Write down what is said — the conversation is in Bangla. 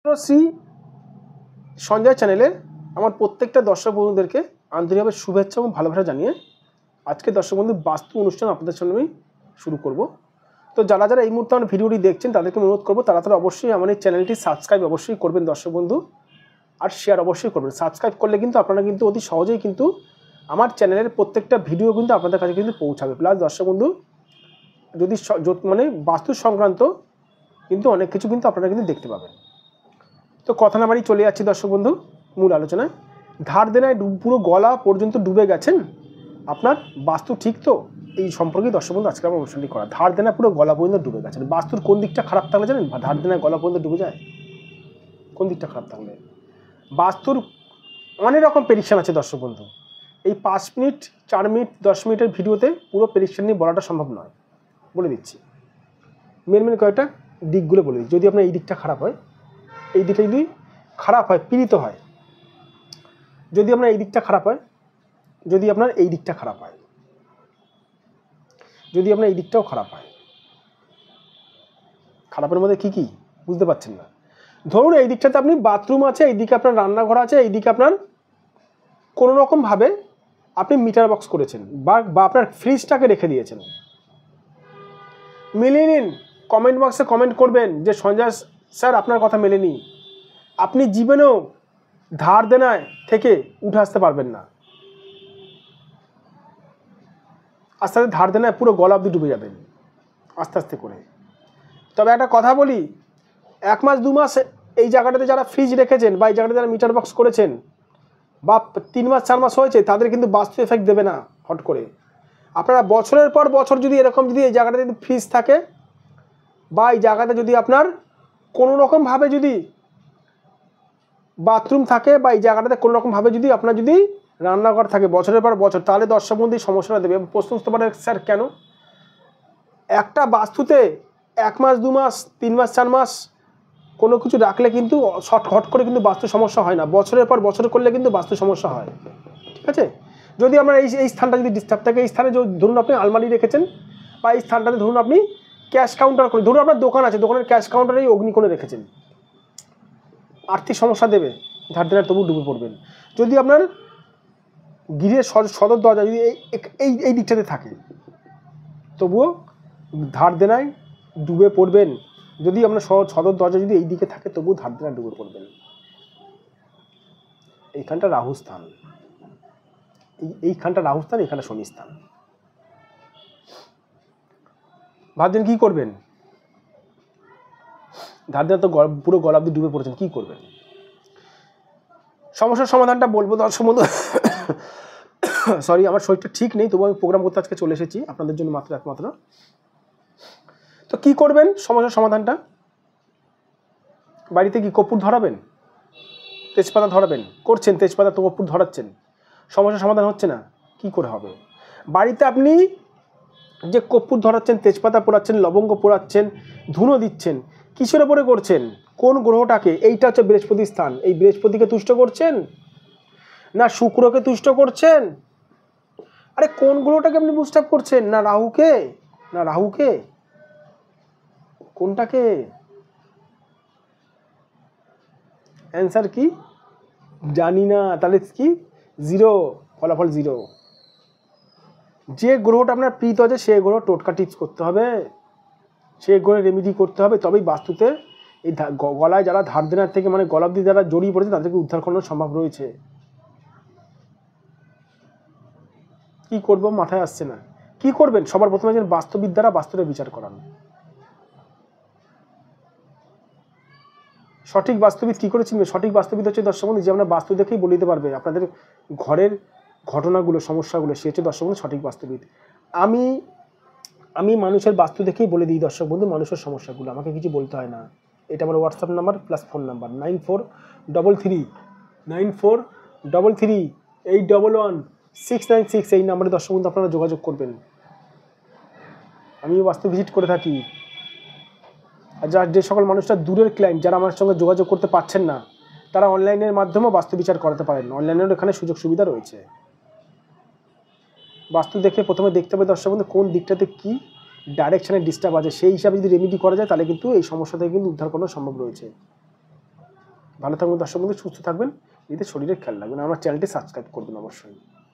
শ্রী সঞ্জয় চ্যানেলে আমার প্রত্যেকটা দর্শক বন্ধুদেরকে আন্তরিকভাবে শুভেচ্ছা এবং ভালোবাসা জানিয়ে আজকে দর্শক বন্ধু বাস্তু অনুষ্ঠান আপনাদের সঙ্গে আমি শুরু করব। তো যারা যারা এই মুহূর্তে আমার ভিডিওটি দেখছেন তাদেরকে অনুরোধ করবো তারা অবশ্যই আমার এই চ্যানেলটি সাবস্ক্রাইব অবশ্যই করবেন দর্শক বন্ধু, আর শেয়ার অবশ্যই করবেন। সাবস্ক্রাইব করলে কিন্তু আপনারা কিন্তু অতি সহজেই কিন্তু আমার চ্যানেলের প্রত্যেকটা ভিডিও কিন্তু আপনাদের কাছে কিন্তু পৌঁছাবে। প্লাস দর্শক বন্ধু যদি মানে বাস্তু সংক্রান্ত কিন্তু অনেক কিছু কিন্তু আপনারা কিন্তু দেখতে পাবেন। তো কথা না বাড়ি চলে যাচ্ছি দর্শক বন্ধু মূল আলোচনায়। ধার দেনায় পুরো গলা পর্যন্ত ডুবে গেছেন, আপনার বাস্তু ঠিক তো? এই সম্পর্কে দর্শক বন্ধু আজকে আমার অনুষ্ঠানটি করা। ধার দেনা পুরো গলা পর্যন্ত ডুবে গেছেন, বাস্তুর কোন দিকটা খারাপ থাকলে জানেন? ধার দেনায় গলা পর্যন্ত ডুবে যায় কোন দিকটা খারাপ থাকলে? বাস্তুর অনেক রকম প্রেডিকশান আছে দর্শক বন্ধু। এই 5 মিনিট 4 মিনিট 10 মিনিটের ভিডিওতে পুরো প্রেডিকশান নিয়ে বলাটা সম্ভব নয়, বলে দিচ্ছি। মেন কয়েকটা দিকগুলো বলে দিচ্ছি। যদি আপনার এই দিকটা খারাপ হয়, এই দিকটা যদি খারাপ হয়, পীড়িত হয়, যদি আপনার এই দিকটা খারাপ হয়, যদি আপনার এই দিকটা খারাপ হয়, যদি আপনার এই দিকটাও খারাপ হয়, খারাপের মধ্যে কি কি বুঝতে পারছেন না। ধরুন এই দিকটাতে আপনি বাথরুম আছে, এই দিকে আপনার রান্নাঘর আছে, এই দিকে আপনার কোনো রকমভাবে আপনি মিটার বক্স করেছেন বা আপনার ফ্রিজটাকে রেখে দিয়েছেন। মিলিয়ে নিন, কমেন্ট বক্সে কমেন্ট করবেন যে সঞ্জয় স্যার আপনার কথা মেলেনি। আপনি জীবনেও ধার দেনায় থেকে উঠে আসতে পারবেন না, আস্তে আস্তে ধার দেনায় পুরো গলা অবধি ডুবে যাবেন আস্তে আস্তে করে। তবে একটা কথা বলি, 1 মাস 2 মাস এই জায়গাটাতে যারা ফ্রিজ রেখেছেন বা এই জায়গাটাতে যারা মিটার বক্স করেছেন বা 3 মাস 4 মাস হয়েছে, তাদের কিন্তু বাস্তু এফেক্ট দেবে না হট করে। আপনারা বছরের পর বছর যদি এরকম যদি এই জায়গাটাতে যদি ফ্রিজ থাকে বা এই জায়গাটা যদি আপনার কোনো রকমভাবে যদি বাথরুম থাকে বা এই জায়গাটাতে কোনো রকমভাবে যদি আপনার যদি রান্নাঘর থাকে বছরের পর বছর, তাহলে দর্শক বন্ধু সমস্যাটা দেবে। প্রশ্ন উঠতে পারে স্যার কেন? একটা বাস্তুতে 1 মাস 2 মাস 3 মাস 4 মাস কোনো কিছু রাখলে কিন্তু হট করে কিন্তু বাস্তু সমস্যা হয় না, বছরের পর বছর করলে কিন্তু বাস্তু সমস্যা হয়। ঠিক আছে? যদি আপনার এই স্থানটা যদি ডিস্টার্ব থাকে, এই স্থানে ধরুন আপনি আলমারি রেখেছেন বা এই স্থানটাতে ধরুন আপনি ক্যাশ কাউন্টার করে, ধরুন আপনার দোকান আছে, দোকানের ক্যাশ কাউন্টারেই অগ্নিকোণে রেখেছেন, আর্থিক সমস্যা দেবে, ধার দেনায় তবু ডুবে পড়বেন। যদি আপনার গৃহের সদর দরজা যদি এই দিকটাতে থাকে, তবুও ধার দেনায় ডুবে পড়বেন। যদি আপনার সদর দরজা যদি এই দিকে থাকে, তবুও ধার দেনায় ডুবে পড়বেন। এইখানটা রাহু স্থান, এইখানটা রাহু স্থান, এইখানটা শনি স্থান। ভাবছেন কি করবেন? ধার দেনা তো পুরো গলা অবধি ডুবে পড়েছেন, কি করবেন? সমস্যার সমাধানটা বলবো দর্শক বন্ধু। সরি, আমার শরীরটা ঠিক নেই, তবু আমি প্রোগ্রাম করতে আজকে চলে এসেছি আপনাদের জন্য একমাত্র। তো কি করবেন সমস্যার সমাধানটা? বাড়িতে কি কর্পূর ধরাবেন, তেজপাতা ধরাবেন, করছেন তেজপাতা তো কর্পূর ধরাচ্ছেন, সমস্যার সমাধান হচ্ছে না, কি করে হবে? বাড়িতে আপনি যে কর্পূর ধরাচ্ছেন, তেজপাতা পোড়াচ্ছেন, লবঙ্গ পোড়াচ্ছেন, ধুনো দিচ্ছেন, কিসের ওপরে করছেন? কোন গ্রহটাকে? এইটা হচ্ছে বৃহস্পতি স্থান। এই বৃহস্পতিকে তুষ্ট করছেন না শুক্রকে তুষ্ট করছেন? আরে কোন গ্রহটাকে আপনি বুস্ট আপ করছেন? না রাহুকে? না রাহুকে? কোনটাকে? অ্যান্সার কি জানি না, তাহলে কি? 0, ফলাফল 0। যে গ্রহটা আপনার প্রীত আছে সেই গ্রহ টোটকা টিপস করতে হবে, সেই গ্রহে রেমিডি করতে হবে, তবেই বাস্তুতে এই গলায় যারা ধার দেনার থেকে মানে গলা অবধি যারা জড়িয়ে পড়েছে তাদেরকে উদ্ধার করানো সম্ভব রয়েছে। কি করবো মাথায় আসছে না। কি করবেন? সবার প্রথমে একজন বাস্তুবিদ দ্বারা বাস্তুটা বিচার করান। সঠিক বাস্তুবিদ কী করে চিনবে? সঠিক বাস্তুবিদ হচ্ছে দর্শক বন্ধু যে আপনার বাস্তু দেখেই বলে দিতে পারবে আপনাদের ঘরের ঘটনাগুলো, সমস্যাগুলো, সে হচ্ছে দর্শক বন্ধু সঠিক বাস্তুবিদ। আমি মানুষের বাস্তু দেখেই বলে দিই দর্শক বন্ধু মানুষের সমস্যাগুলো, আমাকে কিছু বলতে হয় না। এটা আমার WhatsApp number plus phone number 9433 এই নাম্বারে দর্শক বন্ধু আপনারা যোগাযোগ করবেন। আমিও বাস্তু ভিজিট করে থাকি। আর যে সকল মানুষরা দূরের ক্লায়েন্ট, যারা আমার সঙ্গে যোগাযোগ করতে পারছেন না, তারা অনলাইনের মাধ্যমেও বাস্তু বিচার করাতে পারেন। অনলাইনের এখানে সুযোগ সুবিধা রয়েছে। বাস্তু দেখে প্রথমে দেখতে হবে দর্শক বন্ধু কোন দিকটাতে কি ডাইরেকশানে ডিস্টার্ব আছে, সেই হিসাবে যদি রেমিডি করা যায় তাহলে কিন্তু এই সমস্যা থেকে কিন্তু উদ্ধার করানো সম্ভব রয়েছে। ভালো থাকবেন দর্শক বন্ধু, সুস্থ থাকবেন, নিজেদের শরীরের খেয়াল রাখবেন, আমার চ্যানেলটি সাবস্ক্রাইব করবেন অবশ্যই।